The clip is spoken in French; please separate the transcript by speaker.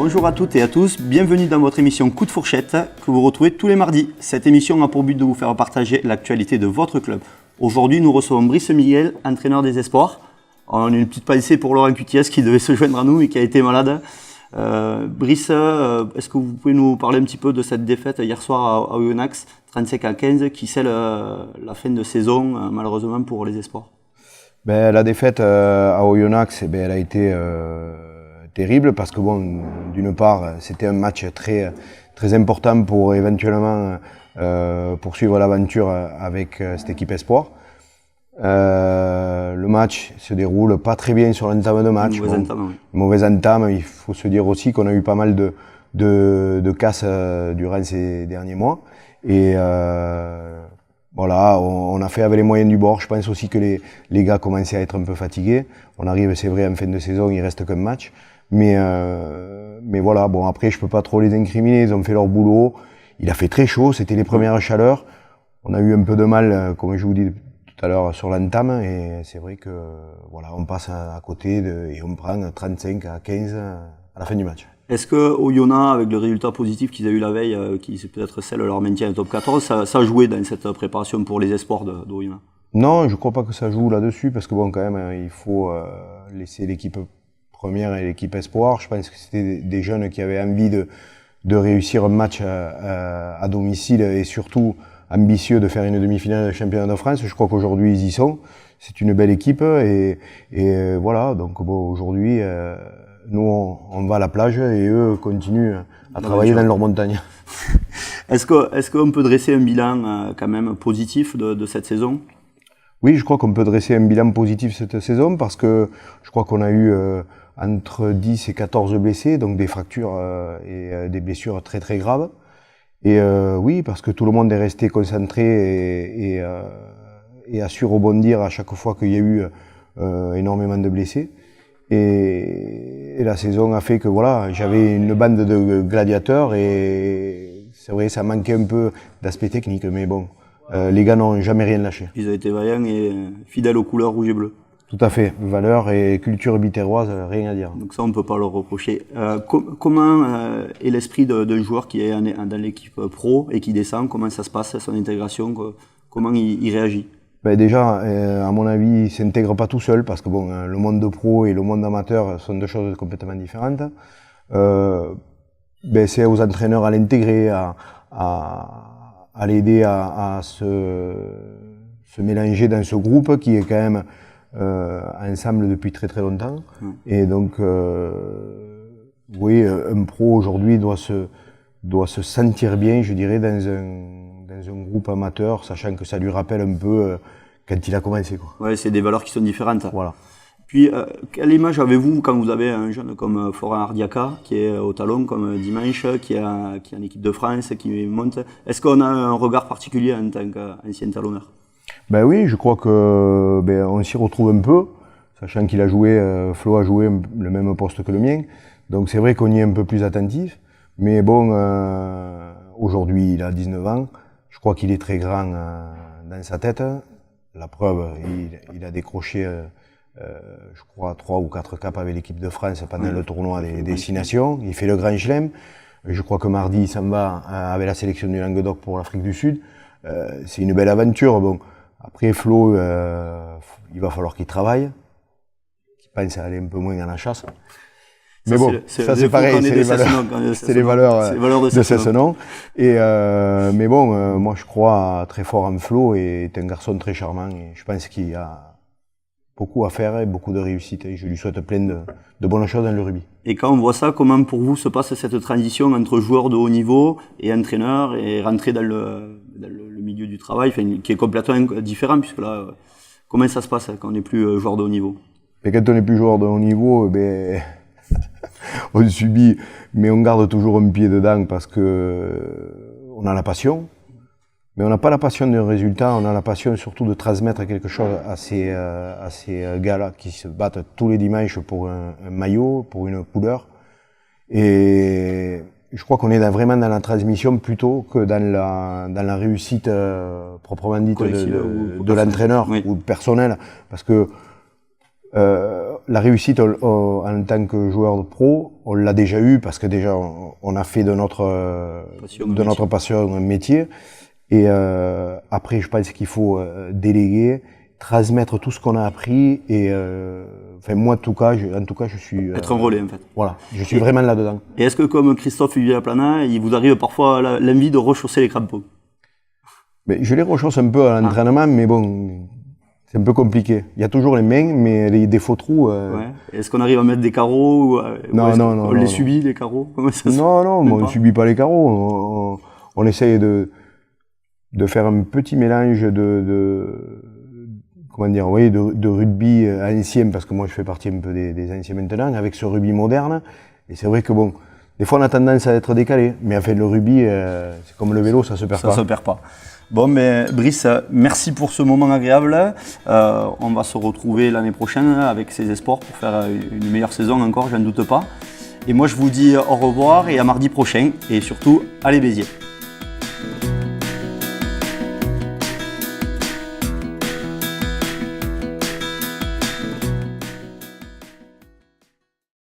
Speaker 1: Bonjour à toutes et à tous, bienvenue dans votre émission Coup de fourchette que vous retrouvez tous les mardis. Cette émission a pour but de vous faire partager l'actualité de votre club. Aujourd'hui, nous recevons Brice Miguel, entraîneur des Espoirs. On a une petite pensée pour Laurent Cutiès qui devait se joindre à nous mais qui a été malade. Brice, est-ce que vous pouvez nous parler un petit peu de cette défaite hier soir à Oyonnax, 35-15, qui scelle la fin de saison malheureusement pour les Espoirs?
Speaker 2: La défaite à Oyonnax, elle a été terrible parce que d'une part, c'était un match très important pour éventuellement poursuivre l'aventure avec cette équipe Espoir. Le match se déroule pas très bien sur l'entame de match. Mauvaise entame. Il faut se dire aussi qu'on a eu pas mal de casses durant ces derniers mois. Et voilà, on a fait avec les moyens du bord. Je pense aussi que les gars commençaient à être un peu fatigués. On arrive, c'est vrai, en fin de saison, il reste qu'un match. Mais voilà, après, je peux pas trop les incriminer. Ils ont fait leur boulot. Il a fait très chaud. C'était les premières chaleurs. On a eu un peu de mal, comme je vous dis tout à l'heure, sur l'entame. Et c'est vrai que, voilà, on passe à côté et on prend 35-15 à la fin du match.
Speaker 1: Est-ce que Oyonnax, avec le résultat positif qu'ils ont eu la veille, qui c'est peut-être celle de leur maintien au top 14, ça a joué dans cette préparation pour les espoirs d'Oyonnax?
Speaker 2: Non, je crois pas que ça joue là-dessus, parce que quand même, il faut laisser l'équipe première et l'équipe espoir. Je pense que c'était des jeunes qui avaient envie de réussir un match à domicile et surtout ambitieux de faire une demi-finale de championnat de France. Je crois qu'aujourd'hui, ils y sont. C'est une belle équipe et voilà. Donc aujourd'hui, nous, on va à la plage et eux continuent à travailler dans leur montagne.
Speaker 1: Est-ce qu'on peut dresser un bilan quand même positif de cette saison?
Speaker 2: Oui, je crois qu'on peut dresser un bilan positif cette saison parce que je crois qu'on a eu entre 10 et 14 blessés, donc des fractures et des blessures très très graves. Et oui, parce que tout le monde est resté concentré et a su rebondir à chaque fois qu'il y a eu énormément de blessés. Et la saison a fait que voilà, j'avais une bande de gladiateurs et c'est vrai, ça manquait un peu d'aspect technique, mais bon, les gars n'ont jamais rien lâché.
Speaker 1: Ils ont été vaillants et fidèles aux couleurs rouge et bleu.
Speaker 2: Tout à fait, valeur et culture biterroise, rien à dire.
Speaker 1: Donc ça, on ne peut pas leur reprocher. Comment est l'esprit d'un joueur qui est dans l'équipe pro et qui descend? Comment ça se passe, son intégration? Comment il réagit?
Speaker 2: Déjà, à mon avis, il s'intègre pas tout seul parce que le monde de pro et le monde amateur sont deux choses complètement différentes. C'est aux entraîneurs à l'intégrer, à l'aider à se mélanger dans ce groupe qui est quand même ensemble depuis très très longtemps. Et donc, oui, un pro aujourd'hui doit se sentir bien, je dirais, dans un groupe amateur, sachant que ça lui rappelle un peu quand il a commencé, quoi.
Speaker 1: Ouais, c'est des valeurs qui sont différentes.
Speaker 2: Voilà.
Speaker 1: Puis, quelle image avez-vous quand vous avez un jeune comme Florent Ardiaca, qui est au talon, comme Dimanche, qui est en équipe de France, qui monte? Est-ce qu'on a un regard particulier en tant qu'ancien talonneur?
Speaker 2: Oui, je crois que on s'y retrouve un peu, sachant qu'il a joué, Flo a joué le même poste que le mien. Donc c'est vrai qu'on y est un peu plus attentif. Mais aujourd'hui, il a 19 ans. Je crois qu'il est très grand dans sa tête. La preuve, il a décroché, je crois, 3 ou 4 capes avec l'équipe de France pendant le tournoi des 6 Nations. Il fait le Grand Chelem. Je crois que mardi, il s'en va avec la sélection du Languedoc pour l'Afrique du Sud. C'est une belle aventure. Après, Flo, il va falloir qu'il travaille, qu'il pense à aller un peu moins à la chasse. Mais ça c'est pareil, c'est les valeurs de Cessenon. Et moi je crois très fort en Flo et est un garçon très charmant et je pense qu'il a beaucoup à faire et beaucoup de réussite et je lui souhaite plein de bonnes choses dans le rugby.
Speaker 1: Et quand on voit ça, comment pour vous se passe cette transition entre joueur de haut niveau et entraîneur et rentrer dans le milieu du travail, qui est complètement différent puisque là, comment ça se passe quand on n'est plus joueur de haut niveau?
Speaker 2: Et quand on n'est plus joueur de haut niveau, on subit, mais on garde toujours un pied dedans parce que on a la passion, mais on n'a pas la passion d'un résultat, on a la passion surtout de transmettre quelque chose à ces gars-là qui se battent tous les dimanches pour un maillot, pour une couleur. Et je crois qu'on est vraiment dans la transmission plutôt que dans la réussite proprement dite de l'entraîneur ou de personnel, parce que la réussite en tant que joueur de pro, on l'a déjà eu parce que déjà on a fait de notre passion un métier. Et après, je pense qu'il faut déléguer, transmettre tout ce qu'on a appris. Et enfin, moi, en tout cas, je suis
Speaker 1: être un relais en fait.
Speaker 2: Voilà, je suis vraiment là-dedans.
Speaker 1: Et est-ce que comme Christophe Villaplana, il vous arrive parfois l'envie de rechausser les crampons?
Speaker 2: Mais je les rechausse un peu à l'entraînement, mais bon, c'est un peu compliqué. Il y a toujours les mains, mais des faux trous.
Speaker 1: Ouais. Est-ce qu'on arrive à mettre des carreaux
Speaker 2: non.
Speaker 1: On les subit les carreaux? Comment ça
Speaker 2: Non, on ne subit pas les carreaux. On essaye de faire un petit mélange comment dire, oui, de rugby ancien, parce que moi je fais partie un peu des anciens maintenant, avec ce rugby moderne. Et c'est vrai que bon, des fois on a tendance à être décalé, mais en fait le rugby, c'est comme le vélo, ça se perd pas.
Speaker 1: Ça se perd pas. Bon, mais Brice, merci pour ce moment agréable. On va se retrouver l'année prochaine avec ces espoirs pour faire une meilleure saison encore, je n'en doute pas. Et moi je vous dis au revoir et à mardi prochain. Et surtout, allez Béziers.